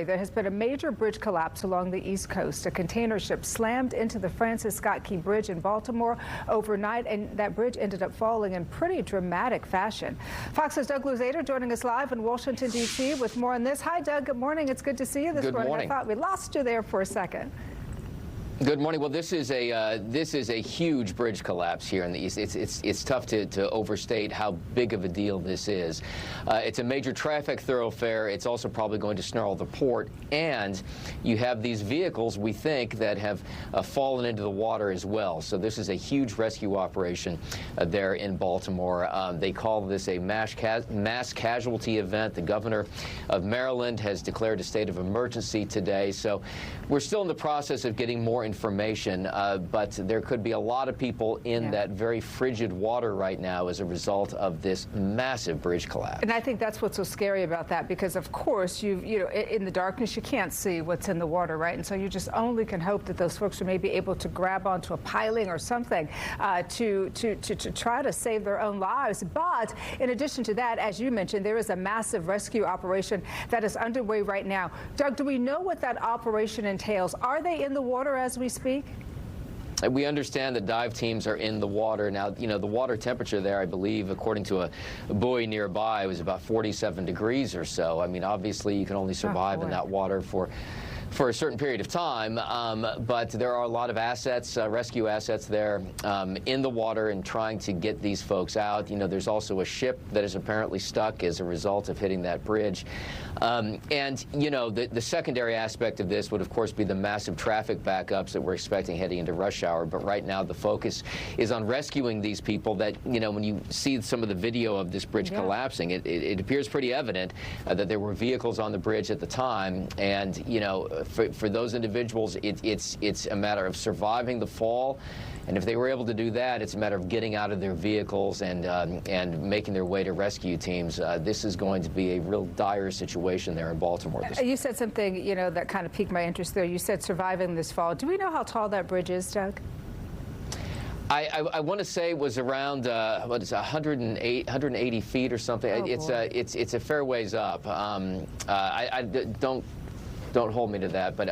There has been a major bridge collapse along the East Coast. A container ship slammed into the Patapsco Key Bridge in Baltimore overnight, and that bridge ended up falling in pretty dramatic fashion. Fox's Doug Luzader joining us live in Washington, D.C. with more on this. Hi, Doug. Good morning. It's good to see you this morning. I thought we lost you there for a second. Good morning. Well, this is a huge bridge collapse here in the east. It's tough to overstate how big of a deal this is. It's a major traffic thoroughfare. It's also probably going to snarl the port, and you have these vehicles, we think, that have fallen into the water as well. So this is a huge rescue operation there in Baltimore. They call this a mass casualty event. The governor of Maryland has declared a state of emergency today. So we're still in the process of getting more information, but there could be a lot of people in that very frigid water right now as a result of this massive bridge collapse. And I think that's what's so scary about that, because of course you know in the darkness you can't see what's in the water, right? And so you just only can hope that those folks are maybe able to grab onto a piling or something to try to save their own lives. But in addition to that, as you mentioned, there is a massive rescue operation that is underway right now. Doug, do we know what that operation entails? Are they in the water as we speak? We understand that dive teams are in the water. Now, you know, the water temperature there, I believe, according to a buoy nearby, was about 47 degrees or so. I mean, obviously, you can only survive in that water for a certain period of time, but there are a lot of assets, rescue assets there in the water and trying to get these folks out. You know, there's also a ship that is apparently stuck as a result of hitting that bridge. And, you know, the secondary aspect of this would, of course, be the massive traffic backups that we're expecting heading into rush hour. But right now, the focus is on rescuing these people that, you know, when you see some of the video of this bridge collapsing, it appears pretty evident that there were vehicles on the bridge at the time. And, you know, for those individuals, it's a matter of surviving the fall, and if they were able to do that, it's a matter of getting out of their vehicles and making their way to rescue teams. This is going to be a real dire situation there in Baltimore. You said something, you know, that kind of piqued my interest there. You said surviving this fall. Do we know how tall that bridge is, Doug? I want to say it was around what is it, 180 feet or something. Oh, it's a fair ways up. Don't hold me to that, but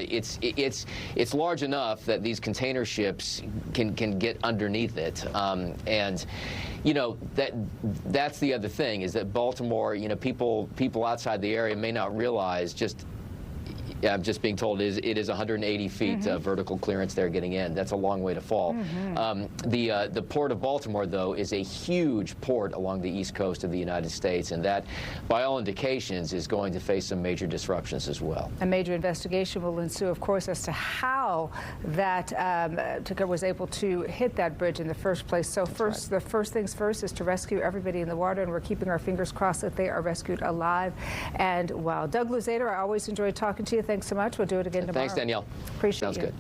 it's large enough that these container ships can get underneath it, and you know that's the other thing, is that Baltimore, you know, people outside the area may not realize I'm just being told it is 180 feet vertical clearance there getting in. That's a long way to fall. The port of Baltimore, though, is a huge port along the east coast of the United States, and that, by all indications, is going to face some major disruptions as well. A major investigation will ensue, of course, as to how that ticker was able to hit that bridge in the first place. So the first things first is to rescue everybody in the water, and we're keeping our fingers crossed that they are rescued alive and well. Doug Luzader, I always enjoy talking to you. Thanks so much. We'll do it again tomorrow. Thanks, Danielle. Appreciate it. Sounds good.